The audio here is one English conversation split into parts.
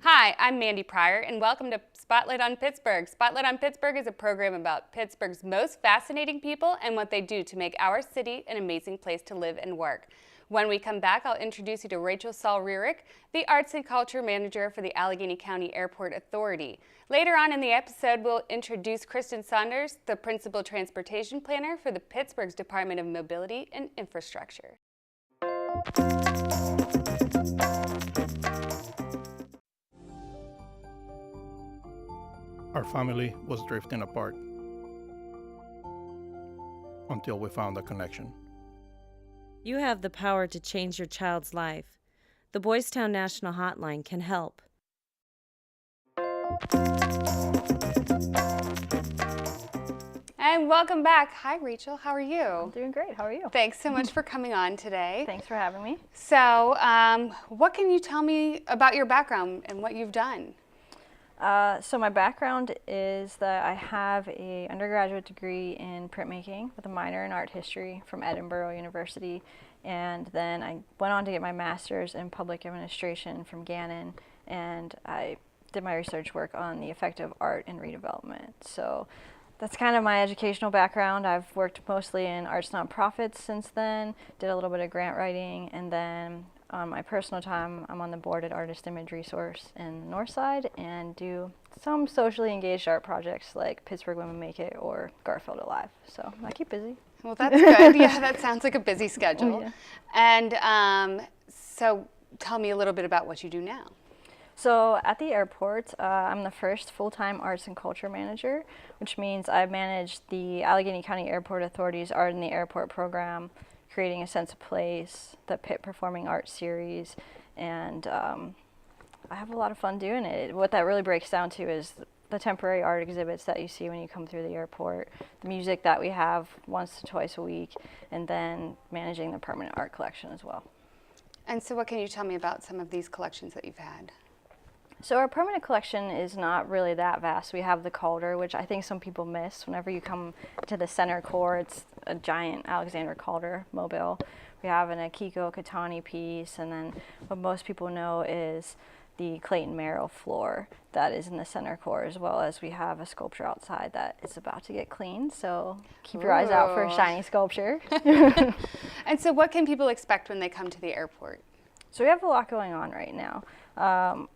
Hi, I'm Mandi Pryor, and welcome to Spotlight on Pittsburgh. Spotlight on Pittsburgh is a program about Pittsburgh's most fascinating people and what they do to make our city an amazing place to live and work. When we come back, I'll introduce you to Rachel Saul Rearick, the Arts and Culture Manager for the Allegheny County Airport Authority. Later on in the episode, we'll introduce Kristin Saunders, the Principal Transportation Planner for the Pittsburgh's Department of Mobility and Infrastructure. Our family was drifting apart until we found a connection. You have the power to change your child's life. The Boys Town National Hotline can help. And welcome back. Hi, Rachel. How are you? I'm doing great. How are you? Thanks so much for coming on today. Thanks for having me. So, what can you tell me about your background and what you've done? So my background is that I have an undergraduate degree in printmaking with a minor in art history from Edinburgh University, and then I went on to get my master's in public administration from Gannon, and I did my research work on the effect of art in redevelopment. So that's kind of my educational background. I've worked mostly in arts nonprofits since then, did a little bit of grant writing, and then on my personal time, I'm on the board at Artist Image Resource in the North Side and do some socially engaged art projects like Pittsburgh Women Make It or Garfield Alive. So I keep busy. Well, that's good. Yeah, that sounds like a busy schedule. Oh, yeah. And so tell me a little bit about what you do now. So at the airport, I'm the first full-time arts and culture manager, which means I manage the Allegheny County Airport Authority's Art in the Airport program, creating a sense of place, the Pitt Performing Arts series, and I have a lot of fun doing it. What that really breaks down to is the temporary art exhibits that you see when you come through the airport, the music that we have once to twice a week, and then managing the permanent art collection as well. And so what can you tell me about some of these collections that you've had? So our permanent collection is not really that vast. We have the Calder, which I think some people miss. Whenever you come to the center core, it's a giant Alexander Calder mobile. We have an Akiko Katani piece, and then what most people know is the Clayton Merrill floor that is in the center core, as well as we have a sculpture outside that is about to get cleaned. So keep your eyes out for a shiny sculpture. And so what can people expect when they come to the airport? So we have a lot going on right now.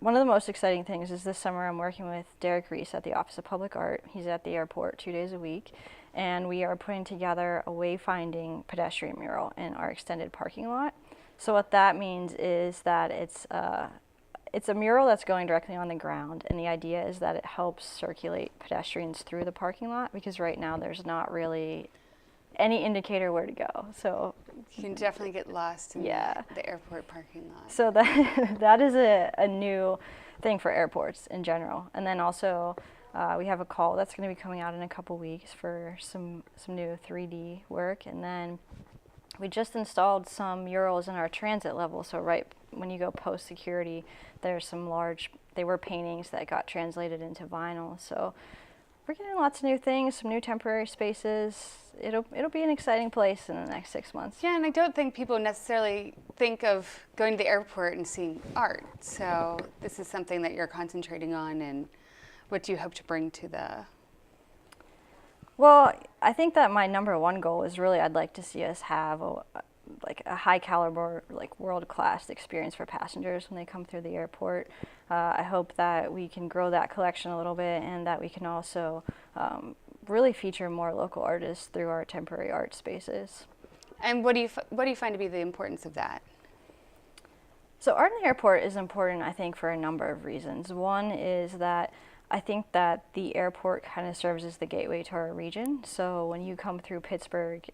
One of the most exciting things is this summer I'm working with Derek Reese at the Office of Public Art. He's at the airport 2 days a week, and we are putting together a wayfinding pedestrian mural in our extended parking lot. So what that means is that it's a mural that's going directly on the ground, and the idea is that it helps circulate pedestrians through the parking lot, because right now there's not really any indicator where to go. So you can definitely get lost in the airport parking lot. So that is a new thing for airports in general. And then also we have a call that's going to be coming out in a couple weeks for some new 3D work. And then we just installed some murals in our transit level. So right when you go post security, there's some they were paintings that got translated into vinyl. So we're getting lots of new things, some new temporary spaces. It'll be an exciting place in the next 6 months. Yeah, and I don't think people necessarily think of going to the airport and seeing art. So this is something that you're concentrating on, and what do you hope to bring to the... Well, I think that my number one goal is really I'd like to see us have a high caliber, world-class experience for passengers when they come through the airport. I hope that we can grow that collection a little bit, and that we can also really feature more local artists through our temporary art spaces. And what do you find to be the importance of that? So art in the airport is important, I think, for a number of reasons. One is that I think that the airport kind of serves as the gateway to our region. So when you come through Pittsburgh,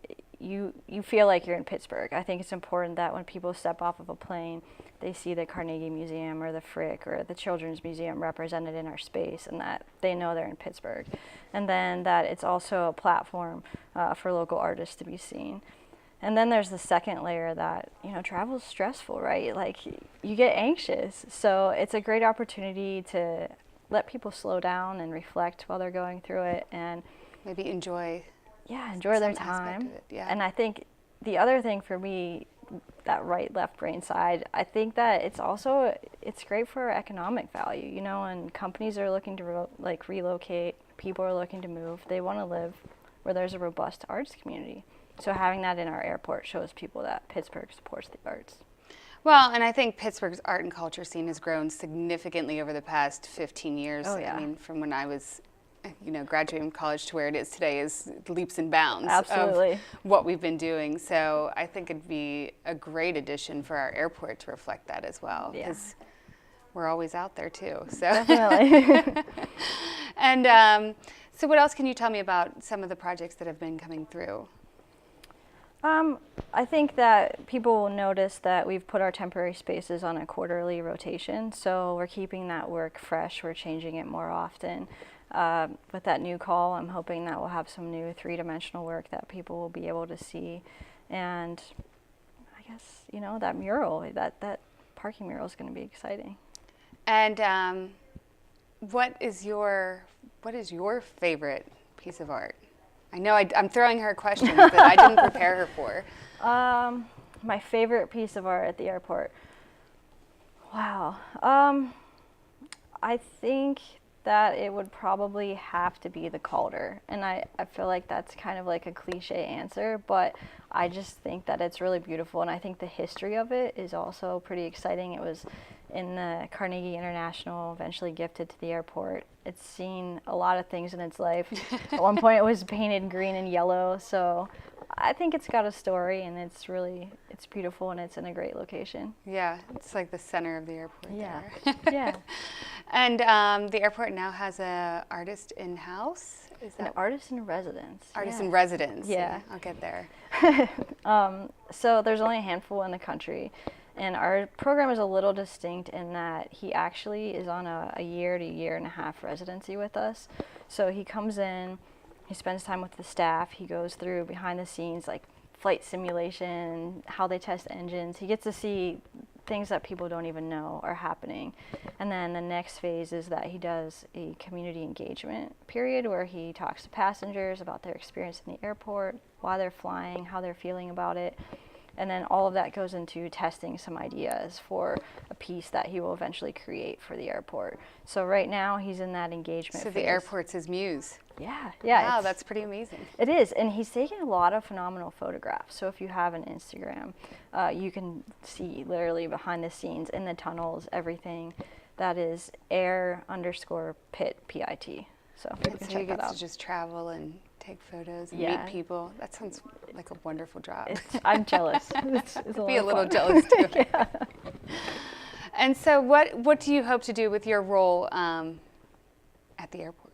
you feel like you're in Pittsburgh. I think it's important that when people step off of a plane, they see the Carnegie Museum or the Frick or the Children's Museum represented in our space, and that they know they're in Pittsburgh. And then that it's also a platform for local artists to be seen. And then there's the second layer that, travel's stressful, right? Like, you get anxious. So it's a great opportunity to let people slow down and reflect while they're going through it, and maybe enjoy their time. Yeah. And I think the other thing for me that right left brain side. I think that it's great for economic value, you know, and companies are looking to relocate, people are looking to move, they want to live where there's a robust arts community. So having that in our airport shows people that Pittsburgh supports the arts. Well, and I think Pittsburgh's art and culture scene has grown significantly over the past 15 years. Oh, yeah. I mean, from when I was, graduating from college to where it is today is leaps and bounds. Absolutely. Of what we've been doing. So I think it'd be a great addition for our airport to reflect that as well. Yeah. Because we're always out there too. So. Definitely. And so what else can you tell me about some of the projects that have been coming through? I think that people will notice that we've put our temporary spaces on a quarterly rotation, so we're keeping that work fresh, we're changing it more often. With that new call, I'm hoping that we'll have some new three-dimensional work that people will be able to see. And I guess, that mural, that parking mural is going to be exciting. And what is your favorite piece of art? I know I'm throwing her questions that I didn't prepare her for. My favorite piece of art at the airport. Wow. I think that it would probably have to be the Calder. And I feel like that's kind of like a cliche answer, but I just think that it's really beautiful. And I think the history of it is also pretty exciting. It was in the Carnegie International, eventually gifted to the airport. It's seen a lot of things in its life. At one point it was painted green and yellow, so I think it's got a story, and it's beautiful, and it's in a great location. Yeah, it's like the center of the airport. Yeah, there. yeah. And the airport now has a artist in-house? Is that An artist in residence. Artist yeah. in residence? Yeah. I'll get there. So there's only a handful in the country. And our program is a little distinct in that he actually is on a year to year and a half residency with us. So he comes in, he spends time with the staff, he goes through behind the scenes like flight simulation, how they test engines. He gets to see things that people don't even know are happening. And then the next phase is that he does a community engagement period where he talks to passengers about their experience in the airport, why they're flying, how they're feeling about it. And then all of that goes into testing some ideas for a piece that he will eventually create for the airport. So right now he's in that engagement phase. So the airport's his muse. Yeah. Wow, that's pretty amazing. It is, and he's taken a lot of phenomenal photographs. So if you have an Instagram, you can see literally behind the scenes in the tunnels, everything. That is air_pit, P-I-T. So people can So he check that gets out. to just travel and take photos and Yeah. meet people. That sounds like a wonderful job. I'm jealous. It's I'd be a little fun. jealous too. Yeah. And so what do you hope to do with your role at the airport?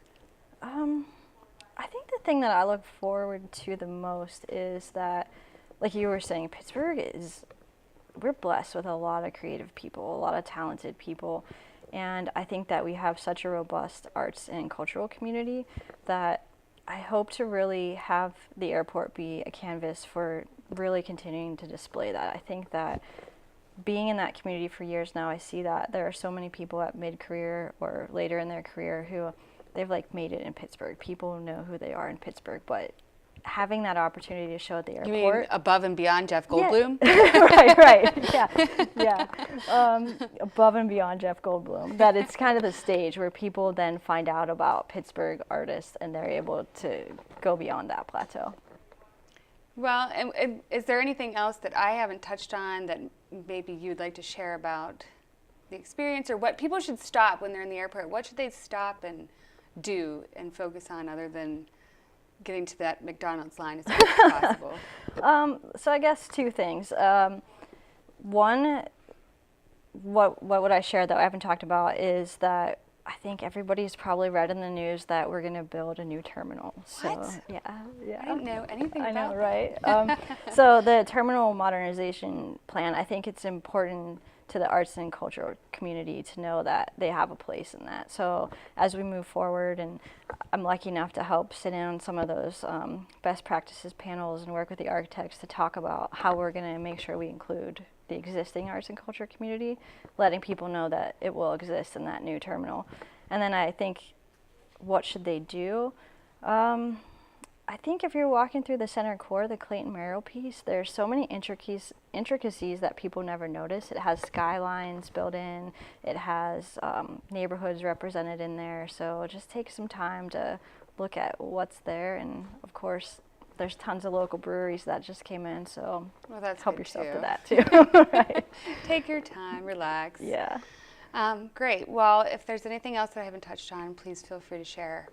I think the thing that I look forward to the most is that, like you were saying, we're blessed with a lot of creative people, a lot of talented people. And I think that we have such a robust arts and cultural community that I hope to really have the airport be a canvas for really continuing to display that. I think that being in that community for years now, I see that there are so many people at mid-career or later in their career who they've made it in Pittsburgh. People know who they are in Pittsburgh, but having that opportunity to show at the airport. You mean above and beyond Jeff Goldblum? Yeah. right. Yeah. Above and beyond Jeff Goldblum. That it's kind of the stage where people then find out about Pittsburgh artists and they're able to go beyond that plateau. Well, and is there anything else that I haven't touched on that maybe you'd like to share about the experience, or what people should stop when they're in the airport? What should they stop and do and focus on other than getting to that McDonald's line as quick as possible? So I guess two things. One, what would I share that I haven't talked about is that I think everybody's probably read in the news that we're going to build a new terminal. So, What? Yeah. I didn't know anything I about know, that. right? So the terminal modernization plan, I think it's important to the arts and cultural community to know that they have a place in that. So as we move forward, and I'm lucky enough to help sit in on some of those best practices panels and work with the architects to talk about how we're going to make sure we include the existing arts and culture community, letting people know that it will exist in that new terminal. And then I think, what should they do? I think if you're walking through the center core, the Clayton Merrill piece, there's so many intricacies that people never notice. It has skylines built in. It has neighborhoods represented in there. So just take some time to look at what's there. And of course, there's tons of local breweries that just came in. So help yourself to that too. Right. Take your time, relax. Yeah. Great. Well, if there's anything else that I haven't touched on, please feel free to share.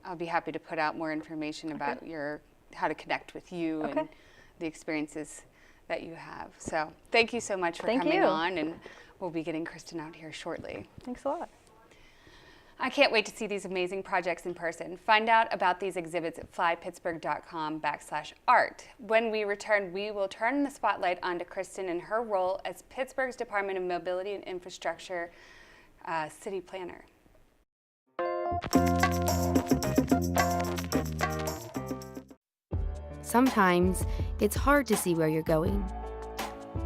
I'll be happy to put out more information about how to connect with you and the experiences that you have. So thank you so much for coming on, and we'll be getting Kristin out here shortly. Thanks a lot. I can't wait to see these amazing projects in person. Find out about these exhibits at flypittsburgh.com/art. When we return, we will turn the spotlight onto Kristin and her role as Pittsburgh's Department of Mobility and Infrastructure city planner. Sometimes it's hard to see where you're going,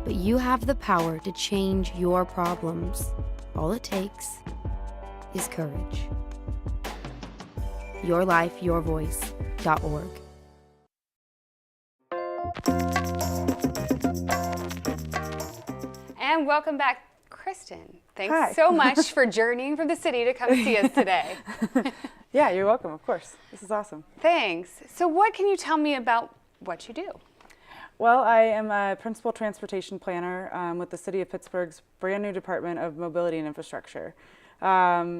but you have the power to change your problems. All it takes is courage. YourLifeYourVoice.org. And welcome back, Kristin. Thanks Hi. so much for journeying from the city to come see us today. Yeah, you're welcome, of course. This is awesome. Thanks. So what can you tell me about what you do? Well, I am a principal transportation planner with the City of Pittsburgh's brand new Department of Mobility and Infrastructure,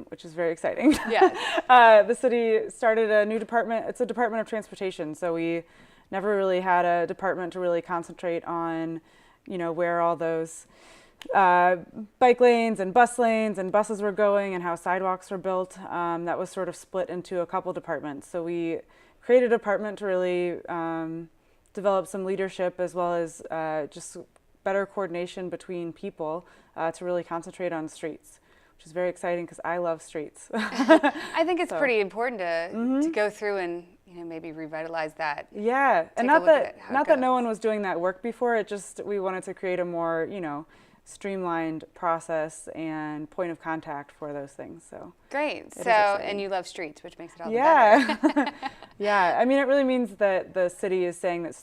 which is very exciting. Yes. The city started a new department. It's a Department of Transportation, so we never really had a department to really concentrate on, where all those bike lanes and buses were going and how sidewalks were built. That was sort of split into a couple departments. So we created a department to really develop some leadership as well as just better coordination between people to really concentrate on streets, which is very exciting because I love streets. I think it's pretty important to go through and maybe revitalize that. Yeah, and not that no one was doing that work before. It just we wanted to create a more streamlined process and point of contact for those things. So great. So and you love streets, which makes it all the better. Yeah. I mean, it really means that the city is saying that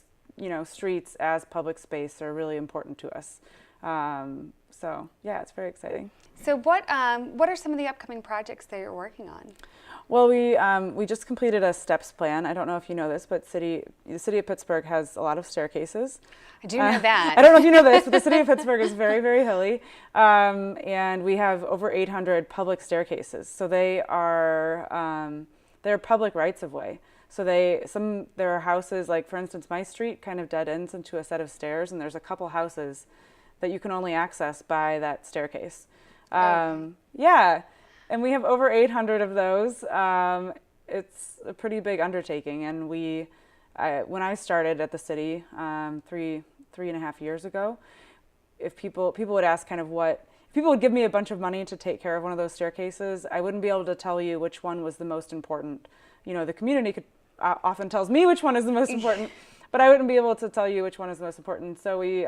streets as public space are really important to us. So yeah, it's very exciting. So what are some of the upcoming projects that you're working on? Well, we just completed a steps plan. I don't know if you know this, but the City of Pittsburgh has a lot of staircases. I do know that. I don't know if you know this, but the City of Pittsburgh is very, very hilly, and we have over 800 public staircases. So they're public rights of way. So there are houses, like for instance, my street kind of dead ends into a set of stairs, and there's a couple houses that you can only access by that staircase. Yeah. And we have over 800 of those. It's a pretty big undertaking. And when I started at the city 3.5 years ago, if people would ask kind of if people would give me a bunch of money to take care of one of those staircases, I wouldn't be able to tell you which one was the most important. The community often tells me which one is the most important, but I wouldn't be able to tell you which one is the most important. So we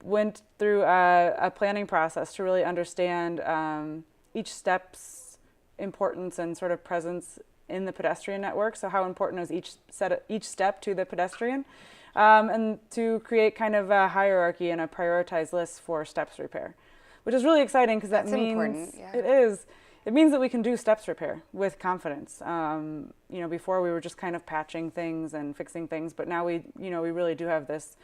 went through a planning process to really understand each step's importance and sort of presence in the pedestrian network. So how important is each step to the pedestrian, and to create kind of a hierarchy and a prioritized list for steps repair, which is really exciting because that means it is. It means that we can do steps repair with confidence. Before we were just kind of patching things and fixing things, but now we really do have this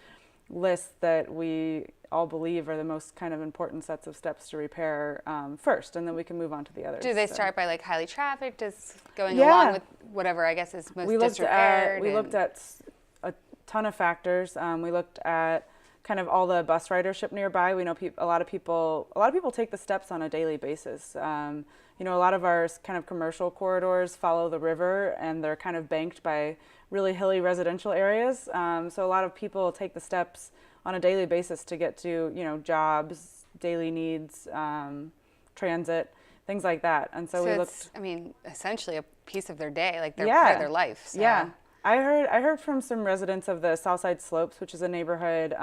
list that we all believe are the most kind of important sets of steps to repair first, and then we can move on to the others. Do they start by like highly trafficked, just going along with whatever I guess is most disrepaired? We looked at a ton of factors. We looked at kind of all the bus ridership nearby. We know a lot of people take the steps on a daily basis. A lot of our kind of commercial corridors follow the river, and they're kind of banked by really hilly residential areas. So a lot of people take the steps on a daily basis to get to, jobs, daily needs, transit, things like that. And so we looked. Essentially a piece of their day, like they're part of their life. So. Yeah. I heard from some residents of the Southside Slopes, which is a neighborhood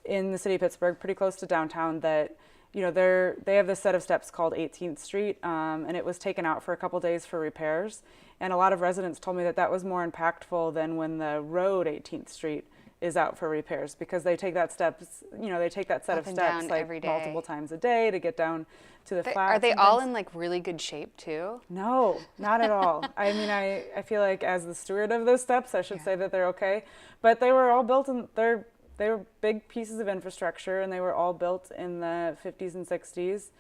in the city of Pittsburgh, pretty close to downtown, that you know, they have this set of steps called 18th Street, and it was taken out for a couple days for repairs. And a lot of residents told me that that was more impactful than when the road 18th Street is out for repairs, because they take that steps, you know, they take that set of steps like multiple times a day to get down to the flats. Are they all in like really good shape too? No, not at all. I mean, I feel like as the steward of those steps, I should say that they're okay, but they were all built in, they were big pieces of infrastructure, and they were all built in the 50s and 60s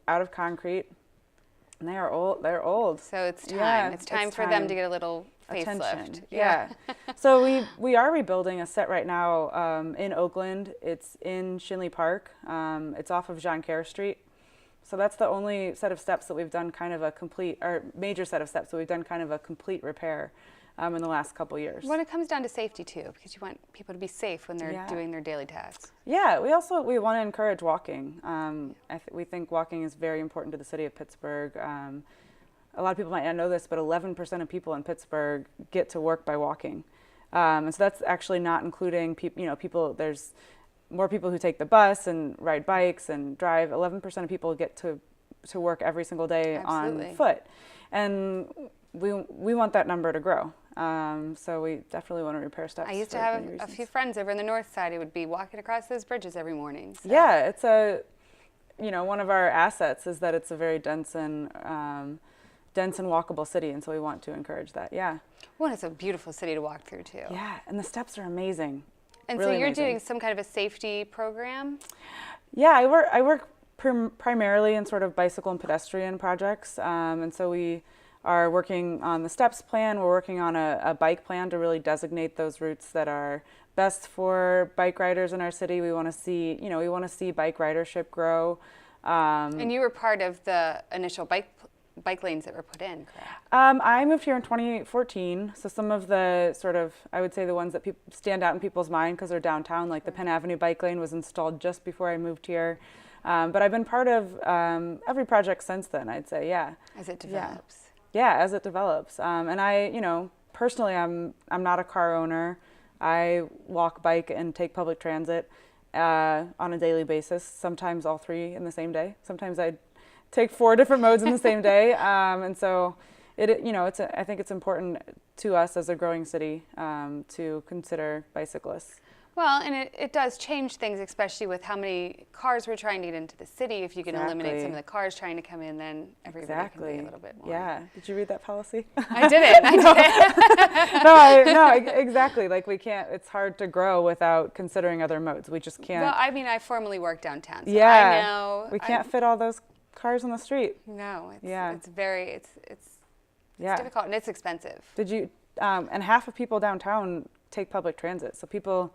out of concrete. And they are old. They're old. So it's time. Yeah, it's time for them to get a little attention. facelift. Yeah. So we are rebuilding a set right now in Oakland. It's in Shinley Park. It's off of Jean Kerr Street. So that's the only set of steps that we've done kind of a complete, or major set of steps that we've done kind of a complete repair in the last couple years. When it comes down to safety too, because you want people to be safe when they're doing their daily tasks. Yeah, we want to encourage walking. We think walking is very important to the city of Pittsburgh. A lot of people might not know this, but 11% of people in Pittsburgh get to work by walking. And so that's actually not including people, there's more people who take the bus and ride bikes and drive. 11% of people get to work every single day on foot. And we want that number to grow. So we definitely want to repair steps. I used to have a few friends over in the north side who would be walking across those bridges every morning. So. Yeah, it's one of our assets is that it's a very dense and walkable city, and so we want to encourage that. Yeah. Well, it's a beautiful city to walk through too. Yeah, and the steps are amazing. And really so you're amazing. doing some kind of a safety program? Yeah, I work primarily in sort of bicycle and pedestrian projects, and so we are working on the steps plan. We're working on a bike plan to really designate those routes that are best for bike riders in our city. We want to see bike ridership grow. And you were part of the initial bike lanes that were put in, correct? I moved here in 2014, so some of the sort of, I would say the ones that stand out in people's mind because they're downtown, like the Penn Avenue bike lane was installed just before I moved here. But I've been part of every project since then, I'd say, yeah. As it develops. Yeah, as it develops. And I, personally, I'm not a car owner. I walk, bike, and take public transit on a daily basis, sometimes all three in the same day. Sometimes I take 4 different modes in the same day. And so I think it's important to us as a growing city to consider bicyclists. Well, and it does change things, especially with how many cars we're trying to get into the city. If you can eliminate some of the cars trying to come in, then everybody can be a little bit more. Yeah. Did you read that policy? I didn't. No, exactly. Like we can't, it's hard to grow without considering other modes. We just can't. Well, I mean, I formerly worked downtown, so yeah, I know. We can't fit all those cars on the street. No, it's difficult and it's expensive. Did you, and half of people downtown take public transit. So people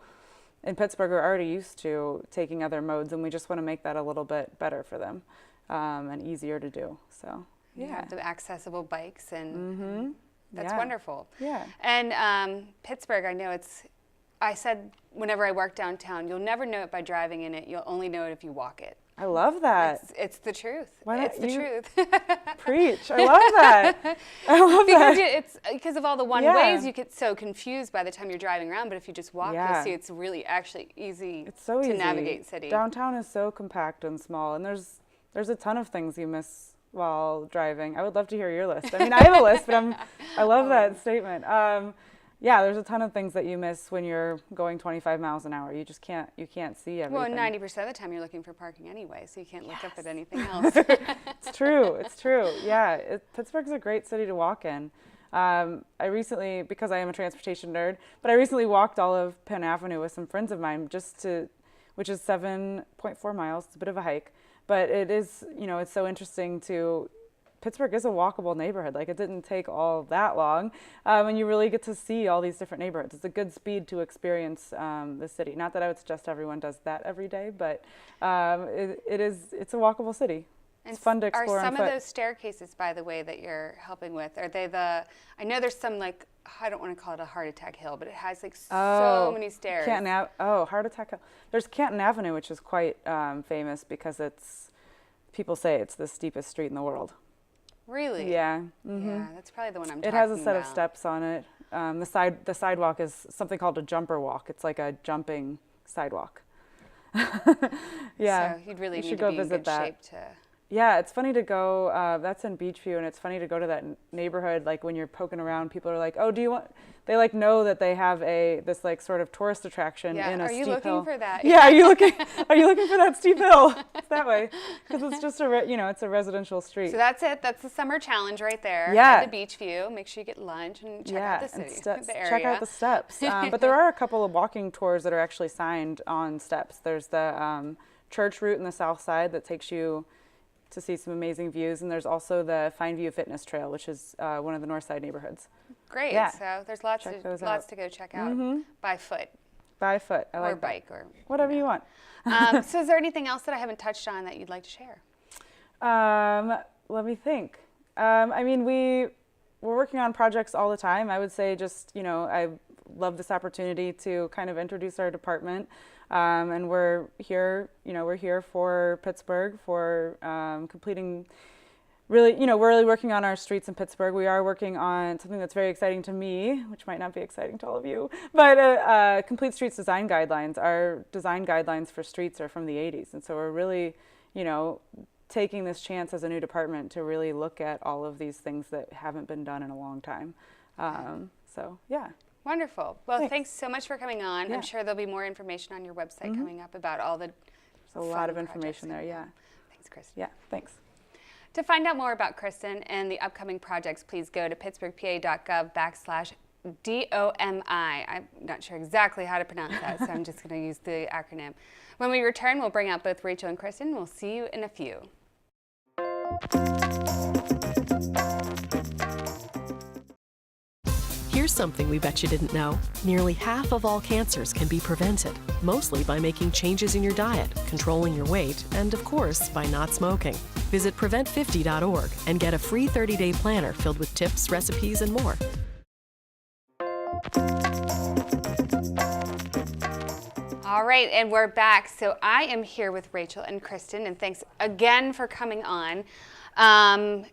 in Pittsburgh are already used to taking other modes, and we just want to make that a little bit better for them and easier to do. So yeah, the accessible bikes, and that's wonderful. Yeah. And Pittsburgh, I said whenever I work downtown, you'll never know it by driving in it. You'll only know it if you walk it. I love that. It's the truth. It's the truth. Preach. I love that. It's because of all the one ways, you get so confused by the time you're driving around. But if you just walk, you'll see it's really actually easy to navigate city. Downtown is so compact and small, and there's a ton of things you miss while driving. I would love to hear your list. I mean, I have a list, but I love that statement. Yeah, there's a ton of things that you miss when you're going 25 miles an hour. You just can't see everything. Well, 90% of the time you're looking for parking anyway, so you can't look up at anything else. It's true. Yeah, Pittsburgh's a great city to walk in. I recently, because I am a transportation nerd, but I recently walked all of Penn Avenue with some friends of mine which is 7.4 miles. It's a bit of a hike, but it is, it's so interesting Pittsburgh is a walkable neighborhood. Like, it didn't take all that long, and you really get to see all these different neighborhoods. It's a good speed to experience the city. Not that I would suggest everyone does that every day, but it's a walkable city. It's fun to explore on foot. Are some of those staircases, by the way, that you're helping with, are they I know there's some, like, I don't want to call it a heart attack hill, but it has like so many stairs. Heart attack hill. There's Canton Avenue, which is quite famous because people say it's the steepest street in the world. Really? Yeah. Yeah, that's probably the one I'm talking about. It has a set of steps on it. The sidewalk is something called a jumper walk. It's like a jumping sidewalk. Yeah. So you'd really You need should to go be in visit good that. shape to. Yeah, it's funny to go, that's in Beachview, and it's funny to go to that neighborhood, like when you're poking around, people are like, oh, do you want, they like know that they have this like sort of tourist attraction Yeah. in a Are you steep looking hill. for that? Yeah, are you looking for that steep hill? It's that way, because it's just it's a residential street. So that's it. That's the summer challenge right there. Yeah. At the Beachview. Make sure you get lunch and check out the and city, steps. the area. Check out the steps. But there are a couple of walking tours that are actually signed on steps. There's the church route in the south side that takes you to see some amazing views, and there's also the Fine View Fitness Trail, which is one of the north side neighborhoods. Great. Yeah. So there's lots Check those to out. go check out by foot By foot, I or like that. bike or Whatever you want. So is there anything else that I haven't touched on that you'd like to share? Let me think. I mean, we're working on projects all the time. I would say just, I love this opportunity to kind of introduce our department. And we're here for Pittsburgh, for completing we're really working on our streets in Pittsburgh. We are working on something that's very exciting to me, which might not be exciting to all of you, but complete streets design guidelines. Our design guidelines for streets are from the 80s. And so we're really, taking this chance as a new department to really look at all of these things that haven't been done in a long time. So, yeah. Wonderful. Well, thanks so much for coming on. Yeah. I'm sure there'll be more information on your website coming up about all the There's a lot of information there, yeah. Thanks, Kristin. Yeah, thanks. To find out more about Kristin and the upcoming projects, please go to pittsburghpa.gov/DOMI. I'm not sure exactly how to pronounce that, so I'm just going to use the acronym. When we return, we'll bring out both Rachel and Kristin. We'll see you in a few. Here's something we bet you didn't know. Nearly half of all cancers can be prevented, mostly by making changes in your diet, controlling your weight, and of course, by not smoking. Visit prevent50.org and get a free 30-day planner filled with tips, recipes, and more. All right, and we're back. So I am here with Rachel and Kristin, and thanks again for coming on.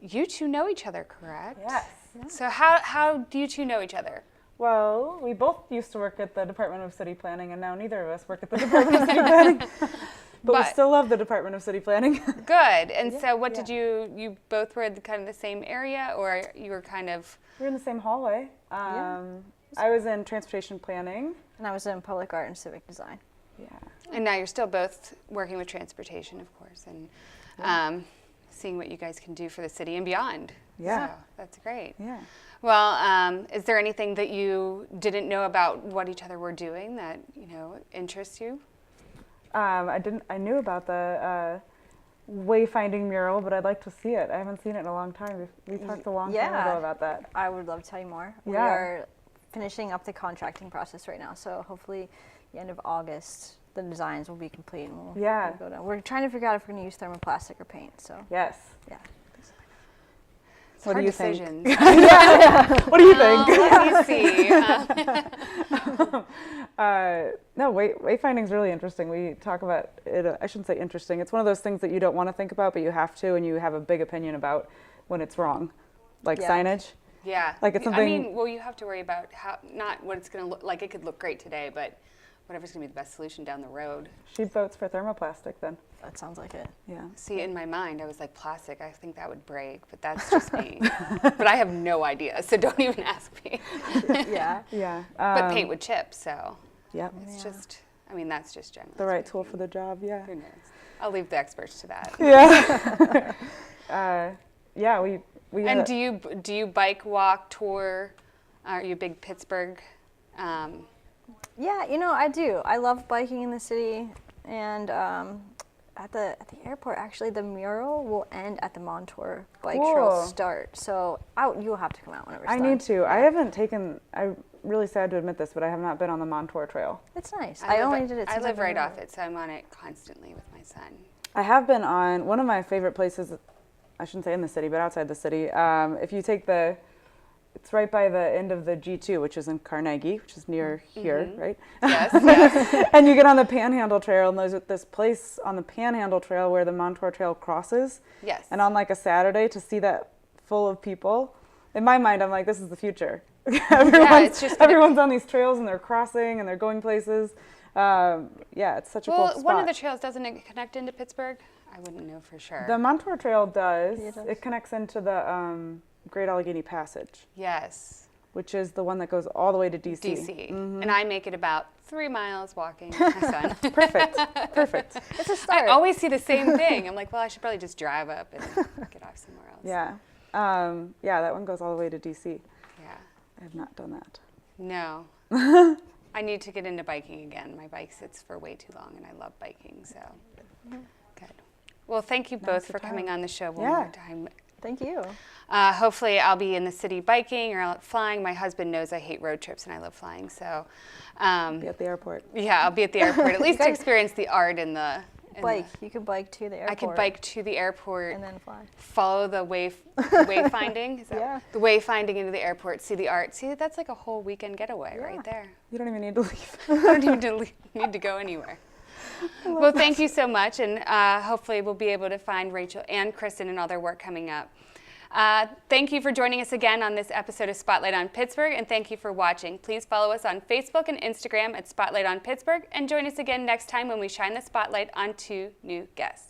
You two know each other, correct? Yes. So how do you two know each other? Well, we both used to work at the Department of City Planning, and now neither of us work at the Department of City Planning. But we still love the Department of City Planning. Good. And so what did you both were in kind of the same area, or you were kind of? We were in the same hallway. I was in transportation planning. And I was in public art and civic design. Yeah. And now you're still both working with transportation, of course, and seeing what you guys can do for the city and beyond. Yeah. So that's great. Yeah. Well, is there anything that you didn't know about what each other were doing that, interests you? I knew about the wayfinding mural, but I'd like to see it. I haven't seen it in a long time. We talked a long time ago about that. I would love to tell you more. Yeah. We are finishing up the contracting process right now, so hopefully the end of August the designs will be complete and we'll go down. We're trying to figure out if we're going to use thermoplastic or paint. So yes. Yeah. What do you decisions. think? What do you think? Let me see. No, wayfinding is really interesting. We talk about it. I shouldn't say interesting. It's one of those things that you don't want to think about, but you have to, and you have a big opinion about when it's wrong, like signage. Yeah. Like it's something. I mean, well, you have to worry about not what it's going to look like. It could look great today, but whatever's going to be the best solution down the road. She votes for thermoplastic then. that sounds like it. Yeah. See, in my mind, I was like, plastic, I think that would break, but that's just me. But I have no idea, so don't even ask me. Yeah. Yeah. But paint would chip, so Yep. it's just, I mean, that's just general. The right tool for the job. Yeah. Who knows? I'll leave the experts to that. Yeah. Yeah. We. And do you bike, walk, tour? Are you a big Pittsburgh? Yeah, I do. I love biking in the city, and at the airport, actually, the mural will end at the Montour bike trail start. So you'll have to come out whenever it's done. I need to. Yeah. I haven't taken. I'm really sad to admit this, but I have not been on the Montour Trail. It's nice. I only did it. I since live I've been right here. off it, so I'm on it constantly with my son. I have been on one of my favorite places. I shouldn't say in the city, but outside the city. If you take it's right by the end of the G2, which is in Carnegie, which is near here, right? Yes, yes. And you get on the Panhandle Trail, and there's this place on the Panhandle Trail where the Montour Trail crosses. Yes. And on like a Saturday, to see that full of people, in my mind, I'm like, this is the future. Everyone's on these trails and they're crossing and they're going places. Yeah, it's such a cool spot. Well, one of the trails, doesn't it connect into Pittsburgh? I wouldn't know for sure. The Montour Trail does. Yeah, it does. It connects into the Great Allegheny Passage, Yes. which is the one that goes all the way to DC. DC. And I make it about 3 miles walking with my son. Perfect. Perfect. It's a start. I always see the same thing. I'm like, well, I should probably just drive up and get off somewhere else. Yeah. Yeah, that one goes all the way to DC. Yeah. I have not done that. No. I need to get into biking again. My bike sits for way too long, and I love biking, so good. Well, thank you both for coming on the show one more time. Thank you. Hopefully I'll be in the city biking or out flying. My husband knows I hate road trips and I love flying, so Be at the airport. yeah, I'll be at the airport at least to experience the art and the Bike. You could bike to the airport. I could bike to the airport and then fly. follow the wayfinding. Is that Yeah. the wayfinding into the airport, see the art. See, that's like a whole weekend getaway right there. You don't even need to leave. I don't even need to go anywhere. Well, thank you so much, and hopefully we'll be able to find Rachel and Kristin and all their work coming up. Thank you for joining us again on this episode of Spotlight on Pittsburgh, and thank you for watching. Please follow us on Facebook and Instagram at Spotlight on Pittsburgh, and join us again next time when we shine the spotlight on 2 new guests.